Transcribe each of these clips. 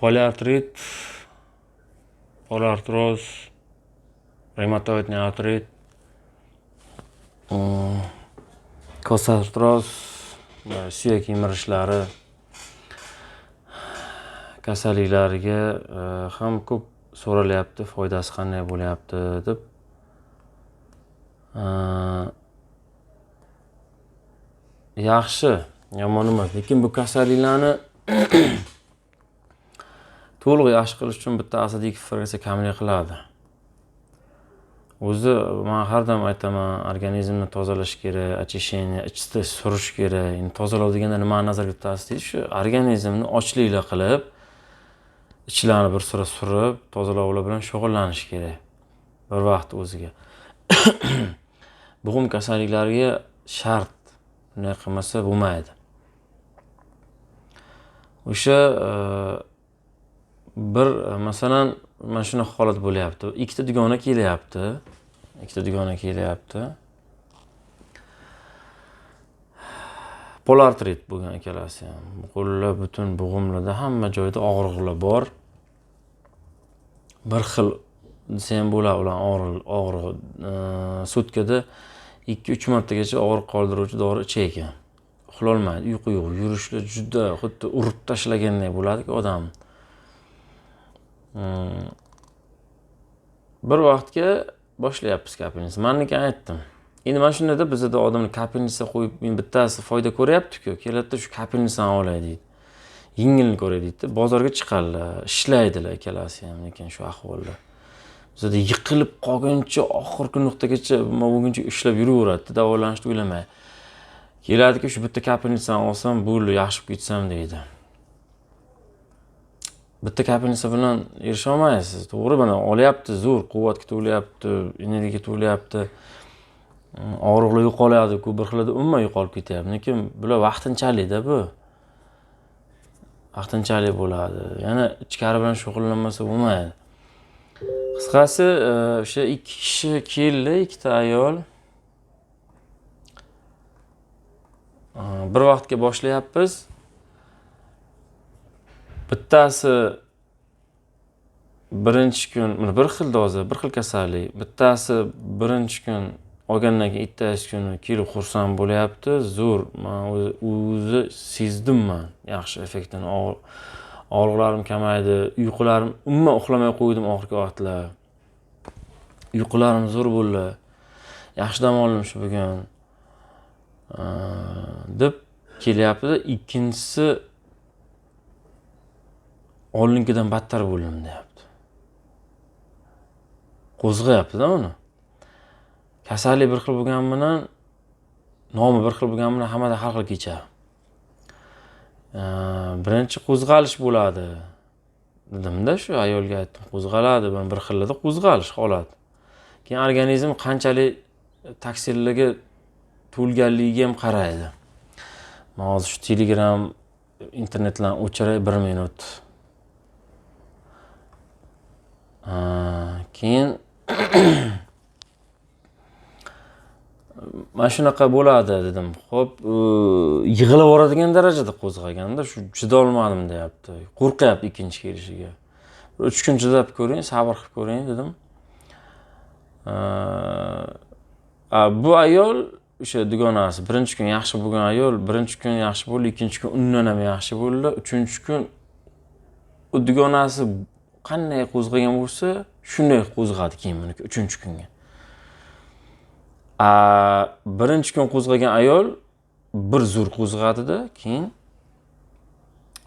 poliartrit, poliartroz, reumatoidniy artrit, kossartroz, suyak yemirishlari kasalliklariga ham ko'p so'ralyapti, foydasi qanday bo'lyapti deb. Yaxshi, yomon emas, lekin bu kasalliklarni to'liq yaxshi qilish uchun bitta azidik kamlik qiladi. O'zi men har doim aytaman, organizmni tozalash kerak, очищение, ichda surish kerak. Endi tozalash deganda nimani nazarda tutasiz deysiz, shu organizmni ochliklar qilib, ichlarni bir sira surib, tozalovlar bilan shug'ullanish kerak. Bir vaqt o'ziga. Bugun kasalliklarga shart bunday qilmasa bo'lmaydi. O'sha bir masalan mana shuna holat bo'lyapti. Ikkita dugona kelyapti. Poliartrit bo'lgan ikkalasi ham. Qo'llar butun bo'g'imlarda hamma joyda og'riqlar bor. Bir xil desa ham bo'ladi ular og'riq. Sutkada 2-3 martagacha og'riq qoldiruvchi dori ichar ekan. Uxlolmaydi, uyqu yo'q, yurishlar juda xuddi urib tashlaganday bo'ladi-ku odam. Bir vaqtga boshlayapmiz kapelnitsa. Meniki aytdim. Endi mana shunda bizda odamlar kapelnitsa qo'yib, bittasi foyda ko'ryapti-ku, keladida shu kapelnitsani olay deydi. Yengilni ko'ray deydi. Bozorga chiqadilar, ishlaydilar ikkalasi ham, lekin shu ahvolda. Bizda yiqilib qolguncha oxirgi nuqtagacha bo'lguncha ishlab yuraveradi, davolanishni o'ylamay. Keladi-ku, shu bitta kapelnitsani olsam, bo'ldi, yaxshi bo'lib ketsam deydi. Bitta kapelnitsa bilan erisha olmaysiz. To'g'ri, mana olyapti, zo'r quvvatga to'layapti, energiyaga to'layapti. Og'riqlar yo'qoladi-ku, bir xilda umuman yo'qolib ketyapti. Lekin bular vaqtinchalik-da bu. Vaqtinchalik bo'ladi. Yana ichkari bilan shug'ullanmasa bo'lmaydi. Qisqasi, o'sha 2 kishi keldi, 2 ta ayol. Bir vaqtga boshlayapmiz. Bittasi birinchi kun, bir xil doza, bir xil kasallik. Bittasi birinchi kun olgandan keyin ertasi kuni kelib xursand bo'lyapti. Zo'r, men o'zi sezdim men yaxshi effektini. Og'riqlarim kamaydi, uyqularim, umuman uxlamay qo'ydim oxirgi vaqtlar. Uyqularim zo'r bo'ldi. Yaxshi dam oldim shu bugun. Deb kelyapti. Ikkinchisi oldingidan battar bo'ldim deyapti. Qo'zg'ayapti-da uni. Kasallik bir xil bo'lgan bilan, nomi bir xil bo'lgan bilan hammada har xil kechadi. Birinchi qo'zg'alish bo'ladi. Dedim-da, shu ayolga aytdim, qo'zg'aladi, bir xillarda qo'zg'alish holat. Keyin organizm qanchalik toksinlarga to'lganligiga ham qaraydi. Men hozir shu Telegram, internetdan o'chiray 1 minut. Keyin mana shunaqa bo'ladi dedim. Xo'p, yig'ilib boradigan darajada qo'zg'aganda shu chida olmadim deyapti. Qo'rqyapti ikkinchi kelishiga. 3 kun chidab ko'ring, sabr qilib ko'ring dedim. Bu ayol o'sha dugonasi birinchi kun yaxshi bo'lgan ayol, birinchi kun yaxshi bo'ldi, ikkinchi kun undan ham yaxshi bo'ldi, uchinchi kun u dugonasi qanday qo'zg'agan bo'lsa, shunday qo'zg'adi keyin meniki uchinchi kunga. Birinchi kun qo'zg'agan ayol bir zo'r qo'zg'adi-da, keyin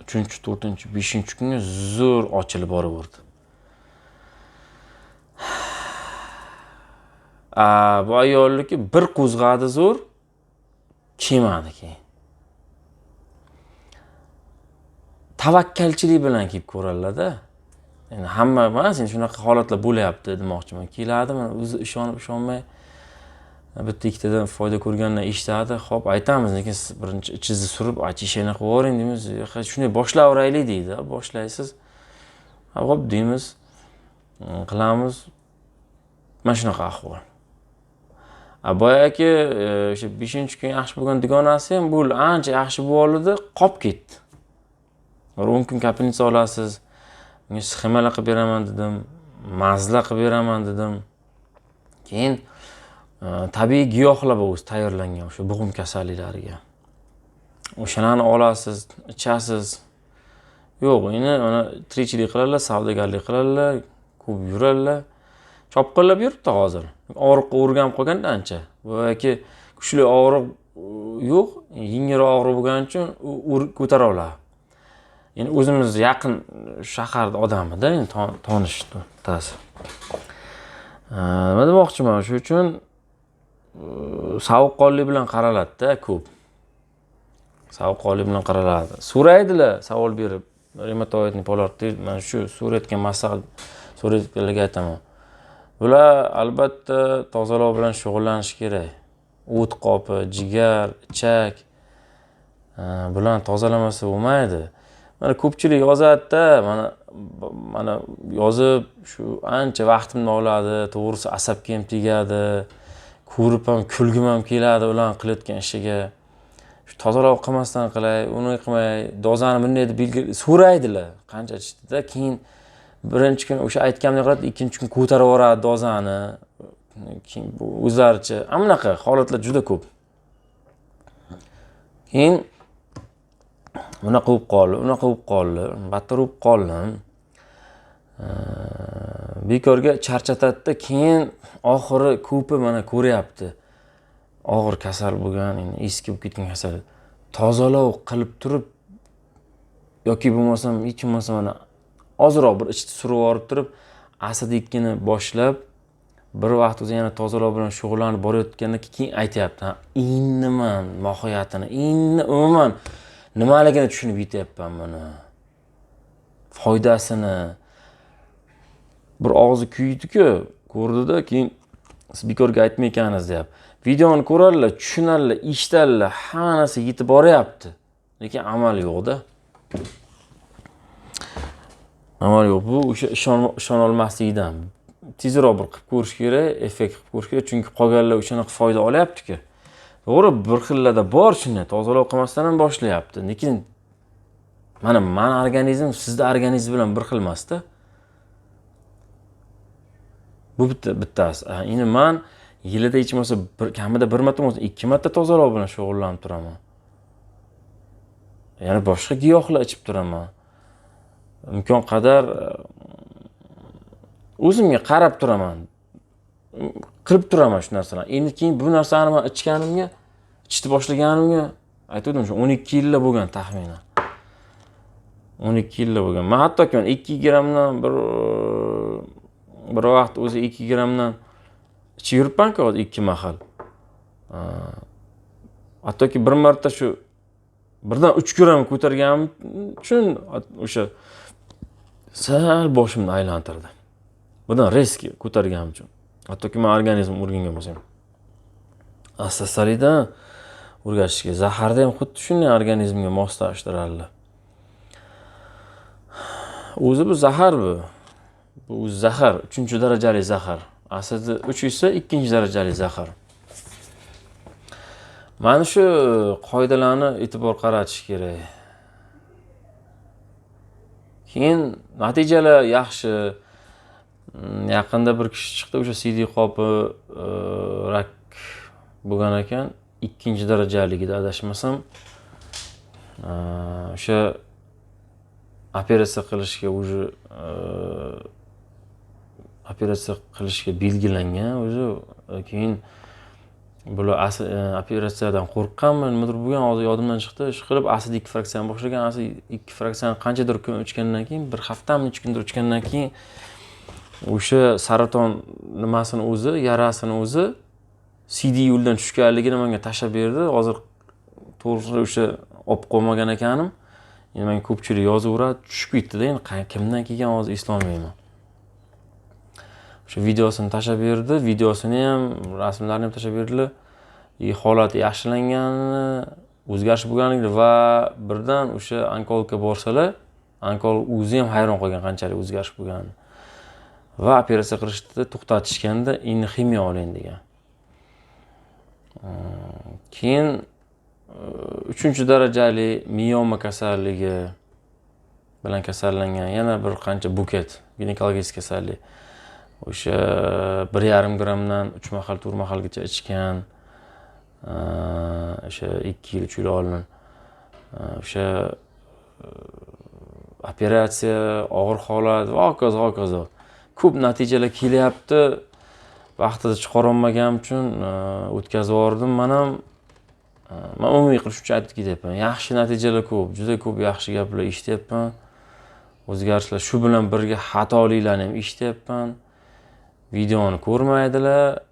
3-chi, 4-chi, 5-chi kunga zo'r ochilib boraverdi. Bu ayolniki bir qo'zg'adi zo'r, kelmadi keyin. Tavakkalchilik bilan kelib ko'radilar-da. Endi hamma emas, endi shunaqa holatlar bo'lyapti demoqchiman. Keladi, men o'zi ishonib-ishonmay bitta ikkitadan foyda ko'rgandan eshitadi. Xo'p, aytamiz, lekin siz birinchi ichingizni surib, очищение qilib yuboring deymiz. Shunday boshlayveraylik deydi. Boshlaysiz. Xo'p deymiz. Qilamiz. Mana shunaqa ahvol. Boyagi o'sha 5-kun yaxshi bo'lgan dugonasi ham bo'ldi, ancha yaxshi bo'ldi, qolib ketdi. 10 kun kapelnitsa olasiz. unga sxemalar qilib beraman dedim, mazla qilib beraman dedim. Keyin tabiiy giyohlar bor o'zi tayyorlangan o'sha bo'g'im kasalliklariga. O'shalarni olasiz, ichasiz. Yo'q, endi mana tirikchilik qiladilar, savdogarlik qiladilar, ko'p yuradilar. Chopqillab yuribdi hozir. Og'riqqa o'rganib qolganda ancha. Yoki kuchli og'riq yo'q, yengilroq og'riq bo'lgani uchun ko'tara oladi. Endi o'zimiz yaqin shaharda odamida, endi tanish bittasi. Nima demoqchiman, shu uchun sovuqqonlik bilan qaraladi-da ko'p. Sovuqqonlik bilan qaraladi. So'raydilar, savol berib, reumatoidni polartrit, mana shu so'rayotgan maslahat so'rayotganlarga aytaman. Bular albatta tozalov bilan shug'ullanish kerak. O't qopi, jigar, ichak bilan tozalamasa bo'lmaydi. Mana ko'pchilik yozadi-da, mana yozib shu ancha vaqtimni oladi, to'g'risi asabga ham tegadi, ko'rib ham kulgim ham keladi ular qilayotgan ishiga. Shu tozalov qilmasdan qilay, uni qilmay, dozani bunday deb so'raydilar, qancha ichdi-da, keyin birinchi kun o'sha aytganimdek qiladi, ikkinchi kun ko'tarib yuboradi dozani. Keyin bu o'zlaricha anaqa holatlar juda ko'p. Keyin unaqa bo'lib qoldi, battar bo'lib qoldim. Bekorga charchatadi-da, keyin oxiri ko'pi mana ko'ryapti. Og'ir kasal bo'lgan, endi eski bo'lib ketgan kasal. Tozalov qilib turib yoki bo'lmasam hech bo'lmasa mana ozroq bir ichda surib olib turib, asadikini boshlab bir vaqt o'zi yana tozalov bilan shug'ullanib borayotganda keyin aytayapti. Inniman mohiyatini, umuman nimaligini tushunib yetyapman buni. Foydasini bir og'zi kuydi-ku, ko'rdi-da, keyin siz bekorga aytmaykansiz deyapti. Videoni ko'radilar, tushunadilar, eshitadilar, hammasi yetib boryapti. Lekin amal yo'q-da. Amal yo'q. Bu o'sha ishona olmaslikdan. Tezroq bir qilib ko'rish kerak, effekt qilib ko'rish kerak, chunki qolganlar o'shanaqa foyda olyapti-ku. To'g'ri, bir xillarda bor shuni, tozalov qilmasdan ham boshlayapti. Lekin mana organizm sizning organizm bilan bir xil emas-da. Bu bittasi. Endi men yilida hech bo'lmasa kamida bir marta bo'lmasa 2 marta tozalov bilan shug'ullanib turaman. Yana boshqa giyohlar ichib turaman. Imkon qadar o'zimga qarab turaman. Qilib turaman shu narsalarni. Endi keyin bu narsani men ichishni boshlaganimga aytdim, shu 12 yillar bo'lgan taxminan. 12 yillar bo'lgan. Men hattoki 2 grammdan bir vaqt o'zi 2 grammdan ichib yuribman-ku hozir 2 mahal. Hattoki bir marta shu birdan 3 gramm ko'targanim uchun o'sha sal boshimni aylantirdi. Bundan risk ko'targanim uchun. Hattoki men organizm o'rgangan bo'lsam. Asta-selikdan o'rgatishga, zaharda ham xuddi shunday organizmga moslashtiradilar. O'zi bu zahar bu. Bu zahar, 3-darajali zahar. Aslida 3 esa 2-darajali zahar. Mana shu qoidalarni e'tibor qaratish kerak. Keyin natijalar yaxshi. Yaqinda bir kishi chiqdi, o'sha CD qopi rak bo'lgan ekan, 2-darajaligida adashmasam. O'sha operatsiya qilishga belgilangan o'zi. Keyin bular operatsiyadan qo'rqqanmi, nimadir bo'lgan, hozir yodimdan chiqdi. Shu qilib asid 2 fraksiyani boshlagan, asid 2 fraksiyani qanchadir kun ichgandan keyin, bir haftami, 3 kundir ichgandan keyin o'sha saraton nimasini o'zi, yarasini o'zi CD yo'ldan tushganligini menga tashlab berdi. Hozir to'g'risi o'sha olib qo'ymagan ekanim. Endi menga ko'pchilik yozaveradi, tushib ketdi-da, endi kimdan kelgan hozir eslolmayman. O'sha videosini tashlab berdi, videosini ham, rasmlarini ham tashlab berdilar. Holati yaxshilanganini, o'zgarish bo'lganligini va birdan o'sha onkologga borsalar, onkolog o'zi ham hayron qolgan qanchalik o'zgarish bo'lganini. Va operatsiya qilishdi, to'xtatishganda endi ximiya oling degan. Keyin 3-darajali miyoma kasalligi, bilan kasallangan, yana bir qancha buket ginekologik kasallik. O'sha 1,5 grammdan 3 mahal, 4 mahalgacha ichgan. O'sha 2 yil, 3 yil oldin. O'sha operatsiya, og'ir holat va hokazo. Ko'p natijalar kelyapti. Vaqtida chiqara olmaganim uchun o'tkazib yubordim. Men umumiy qilish uchun aytib ketyapman. Yaxshi natijalar ko'p, juda ko'p yaxshi gaplar eshityapman. O'zgarishlar shu bilan birga xatoliklarni ham eshityapman. Videoni ko'rmaydilar.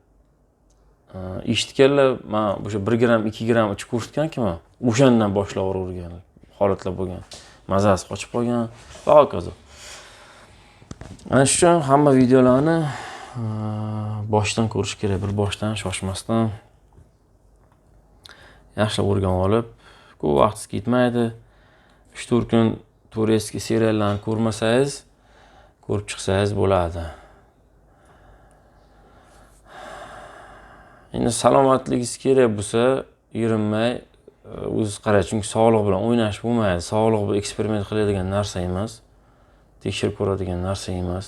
Eshitganlar, men o'sha 1 gram, 2 gram ichib ko'rsatgan-ku, o'shandan boshlab o'rgan holatlar bo'lgan. Mazasi qochib qolgan va hokazo. Ana shu uchun hamma videolarni boshdan ko'rish kerak, bir boshdan shoshmasdan. Yaxshilab o'rganib olib, ko'p vaqtingiz ketmaydi. 3-4 kun tureski seriallarni ko'rmasangiz, ko'rib chiqsangiz bo'ladi. Endi salomatligingiz kerak bo'lsa, erinmay o'zingiz qarang, chunki sog'liq bilan o'ynash bo'lmaydi. Sog'liq bu eksperiment qiladigan narsa emas. Tekshirib ko'radigan narsa emas.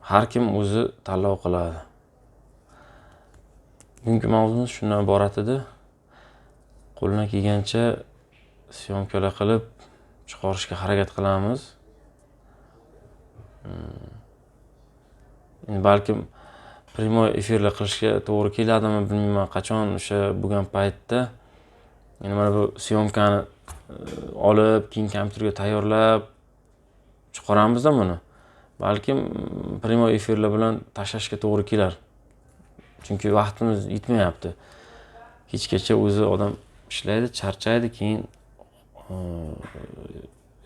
Har kim o'zi tanlov qiladi. Bugungi mavzumiz shundan iborat edi. Qo'ldan kelgancha syomkalar qilib chiqarishga harakat qilamiz. Balkim primoy efirlar qilishga to'g'ri keladimi, bilmayman, qachon o'sha bo'lgan paytda. Endi mana bu syomkani olib, keyin kompyuterga tayyorlab chiqaramizda buni. Balkim primoy efirlar bilan tashlashga to'g'ri kelar. Chunki vaqtimiz yetmayapti. Kechgacha o'zi odam ishlaydi, charchaydi, keyin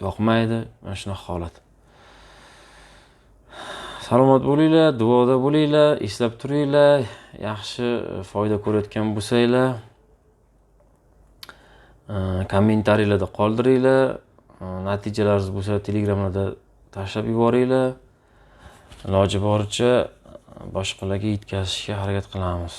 yoqmaydi. Mana shunaqa holat. Salomat bo'linglar, duoda bo'linglar, eslab turinglar, yaxshi foyda ko'rayotgan bo'lsanglar, kommentariylarda qoldiringlar, natijalaringiz bo'lsa Telegramda tashlab yuboringlar. Iloji boricha boshqalarga yetkazishga harakat qilamiz.